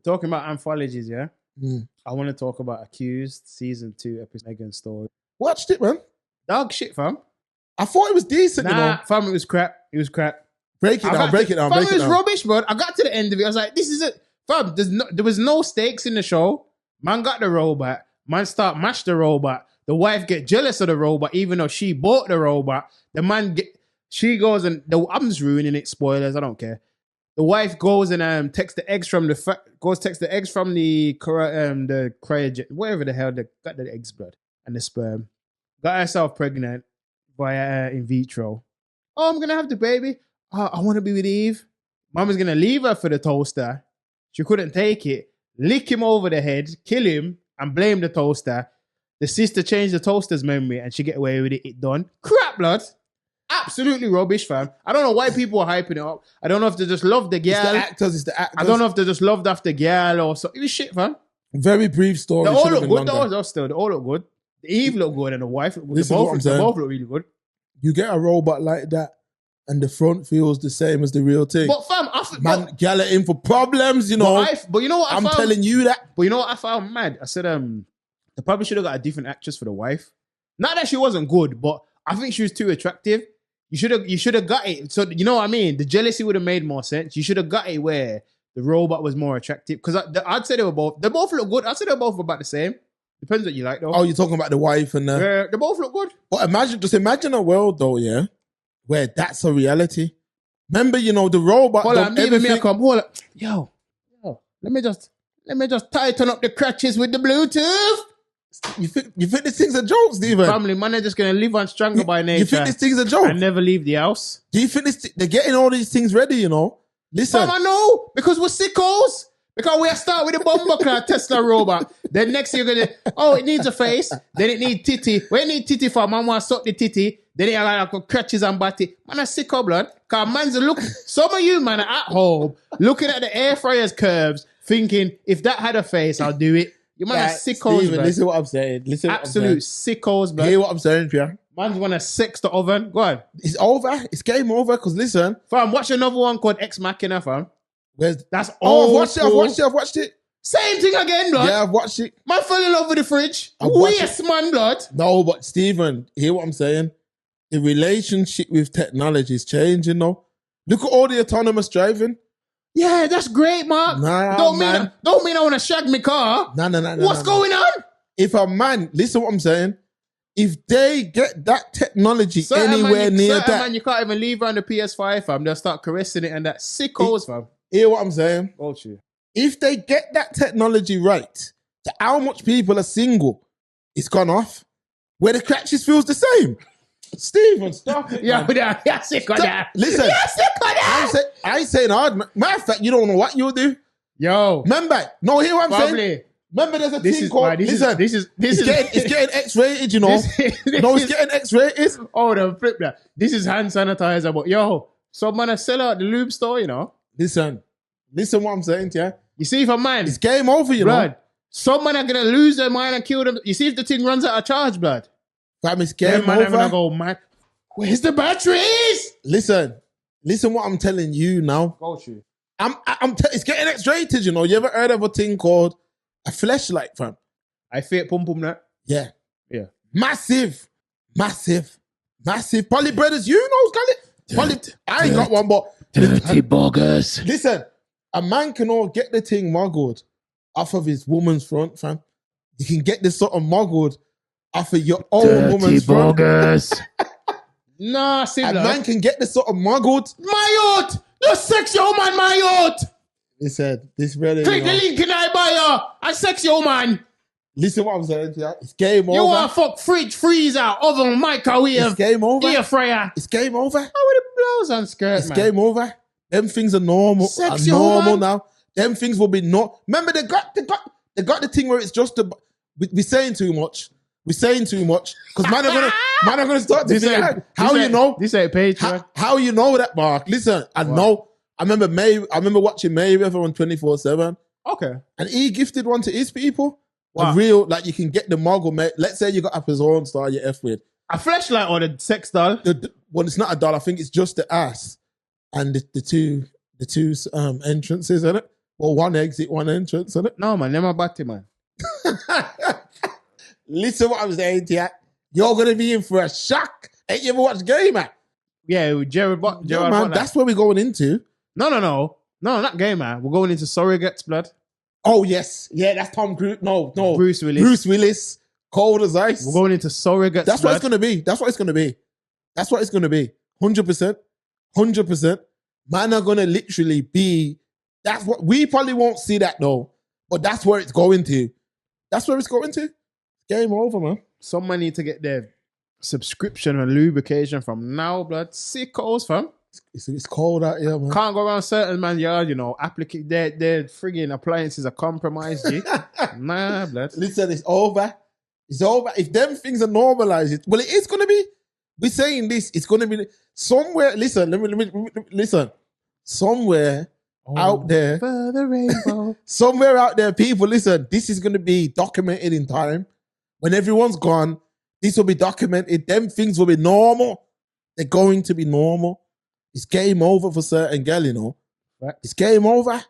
talking about anthologies, yeah? Mm. I want to talk about Accused season 2 episode Megan story. Watched it, man. Dog shit, fam. I thought it was decent, you know. Fam, it was crap. It was crap. Break it down. Fam, it was rubbish, bro. I got to the end of it. I was like, this is it. Fam, there was no stakes in the show. Man got the robot. Man start mash the robot. The wife get jealous of the robot, even though she bought the robot. The man she goes and I'm just ruining it. Spoilers. I don't care. The wife goes and texts the eggs from the cryogen, whatever the hell they got the eggs blood and the sperm. Got herself pregnant via in vitro. Oh, I'm gonna have the baby. Oh, I want to be with Eve. Mama's gonna leave her for the toaster. She couldn't take it. Lick him over the head, kill him, and blame the toaster. The sister changed the toaster's memory and she get away with it. It done. Crap, blood. Absolutely rubbish, fam. I don't know why people are hyping it up. I don't know if they just love the girl. It's the actors. I don't know if they just loved after girl or so. It was shit, fam. Very brief story. They all look good. They all look good. The Eve look good and the wife look good. They both look really good. You get a robot like that and the front feels the same as the real thing. But fam, gal in for problems, you know. But you know what I'm telling you that. But you know what I found mad? I said, they probably should have got a different actress for the wife. Not that she wasn't good, but I think she was too attractive. You should have got it. So you know what I mean? The jealousy would have made more sense. You should have got it where the robot was more attractive. Because I'd say they both look good. I'd say they're both about the same. Depends what you like though. Oh, you're talking about the wife and they both look good. But imagine a world though, yeah, where that's a reality. Remember, you know, the robot. Hold on, hold on. Yo, let me just tighten up the crutches with the Bluetooth. You think this thing's a joke, Stephen? Family man are just gonna live on stronger by nature. You think this thing's a joke? And never leave the house. Do you think they're getting all these things ready? You know, listen. Fam, I know because we're sickos. Because we start with the bumper Tesla robot. Then next you're gonna, it needs a face. Then it needs titty. When it need titty for man want to suck the titty. Then it got like crutches and body. Man, a sicko blood. Cause man's some of you man are at home looking at the air fryer's curves, thinking if that had a face, I'll do it. You man are sickos, Steven, listen what I'm saying. Absolute sickos, blood. Hear what I'm saying, Pierre? Man's wanna sex the oven. Go on. It's over. It's game over. Cause listen, fam, watch another one called Ex Machina, fam. That's all. I've watched it. Same thing again, blood. Yeah, I've watched it. Man fell in love with the fridge. Yes, man, blood. No, but Stephen, hear what I'm saying? The relationship with technology is changing, though. Look at all the autonomous driving. Yeah, that's great, Mark. Don't mean I want to shag my car. No. What's going on? If a man, listen what I'm saying. If they get that technology anywhere near that, man, you can't even leave around the PS5, fam. They'll start caressing it and that sickos, fam. Hear what I'm saying? Oh, true. If they get that technology right, to how much people are single, it's gone off. Where the crutches feels the same. Stephen, stop it. You're sick of that. Listen, you're sick of that. I ain't saying hard. Matter of fact, you don't know what you'll do. Yo. Remember, hear what I'm saying? Remember, there's a thing called. It's getting X-rated, you know. It's getting X-rated. Oh, the flip that. This is hand sanitizer, but yo, some man sell out the lube store, you know. Listen what I'm saying to you. You see, if a man, it's game over, you know. Some man are gonna lose their mind and kill them. You see, if the thing runs out of charge, blood. Fam, it's game over. Man, gonna go, man. Where's the batteries? Listen what I'm telling you now. Go through. It's getting X-rated, you know. You ever heard of a thing called a fleshlight, fam? I feel pum that. Yeah. Massive. Polly Brothers, you know, I ain't got one, but dirty boggers. Listen, a man can all get the thing muggled off of his woman's front, fam. You can get this sort of muggled off of your own woman's front. Boggers. Nah, see, a man can get this sort of muggled. My yacht! You sex your man, my yacht! Listen, this really. Click the link in I buy I sex your man. Listen what I'm saying to you. It's game over. You want to fuck fridge, freezer, oven, microwave. It's game over. Air fryer. It's game over. How with the blouse and skirt, It's game over. Them things are normal. Sex your normal man. Now. Them things will be not. Remember, they got the thing where it's just we're saying too much. We're saying too much because man are gonna start to figure out how you know. This ain't Patreon. How you know that, Mark? Listen, I know. I remember watching Mayweather on 24/7. Okay. And he gifted one to his people. Wow. A real, like, you can get the muggle, mate. Let's say you got a Pazone star you F with. A fleshlight or the sex doll? Well, it's not a doll. I think it's just the ass and the two entrances, isn't it? Or one exit, one entrance, isn't it? No, man, never batty, man. Listen what I'm saying to you. You're going to be in for a shock. Ain't you ever watched Game Man? Yeah, with Gerard Yeah, man, Butler. that's where we're going into. No, not Game Man. We're going into Surrogates, blood. Oh, yes. Yeah, that's Tom Cruise. No. Bruce Willis. Bruce Willis. Cold as ice. We're going into Surrogates. That's blood. what it's going to be. That's what it's going to be. That's what it's going to be. 100%. 100%. Man are going to literally be, that's what, we probably won't see that though, but that's where it's going to. That's where it's going to. Game over, man. Someone need to get their subscription and lubrication from now, blood. Sickos, fam. It's cold out here, man. Can't go around certain man yard, you know. Their frigging appliances are compromised, G. Nah, blood. Listen, it's over. It's over. If them things are normalized, well, it is going to be. We're saying this. It's going to be somewhere. Listen, let me listen. Somewhere out there, for the rainbow. somewhere out there, people, listen. This is going to be documented in time. When everyone's gone, this will be documented. Them things will be normal. They're going to be normal. It's game over for certain girl, you know. Right. It's game over.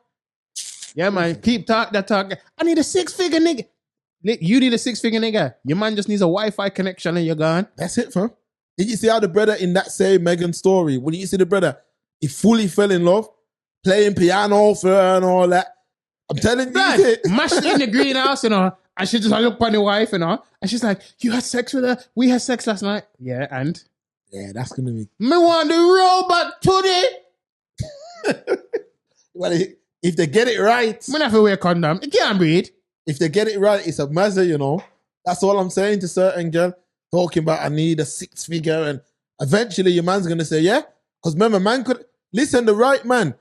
Yeah, man. Keep talk. I need a 6-figure nigga. You need a 6-figure nigga. Your man just needs a Wi-Fi connection and you're gone. That's it, fam. Did you see how the brother in that same Megan story, when you see the brother, he fully fell in love, playing piano for her and all that. I'm telling you, Blood, mashed in the greenhouse, you know, and she just look on the wife, you know, and she's like, you had sex with her? We had sex last night. Yeah, and? yeah, that's going to be. Me want the robot today. Well, if they get it right, Me have to wear condom. You can't breathe. if they get it right, it's a mazza, you know. That's all I'm saying to certain girl, talking about I need a 6-figure, and eventually your man's going to say, yeah. Because remember, man could, listen, the right man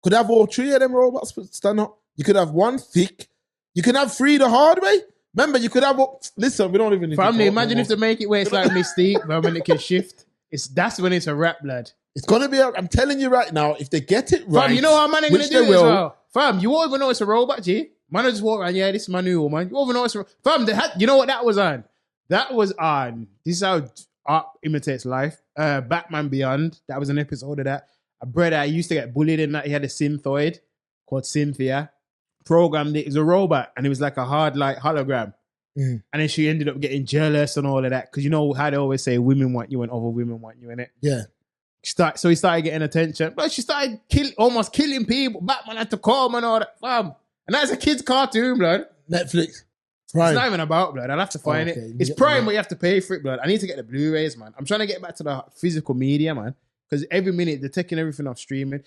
could have all 3 of them robots stand up. You could have one thick. You can have 3 the hard way. Remember, you could have, listen, we don't even need Family, to talk imagine no if they make it where it's like Mystique, but when it can shift. That's when it's a rap, blood. It's going to be, I'm telling you right now, if they get it right. Fam, you know how man ain't going which to do they it as will, well. Fam, you won't even know it's a robot, G. Man will just walk around, yeah, this is my new woman. You won't even know it's a Fam, you know what that was on? That was on, this is how art imitates life. Batman Beyond, that was an episode of that. A brother I used to get bullied in that. He had a synthoid called Cynthia. Programmed it. It was a robot and it was like a hard light hologram. And then she ended up getting jealous and all of that. Because you know how they always say women want you and other women want you, innit? Yeah. So he started getting attention. But she started almost killing people. Batman had to come and all that. Fam. And that's a kid's cartoon, blood. Netflix. Prime. It's not even about, blood. I'll have to find Okay, it. It's Prime, but you have to pay for it, blood. I need to get the Blu-rays, man. I'm trying to get back to the physical media, man. Because every minute they're taking everything off streaming.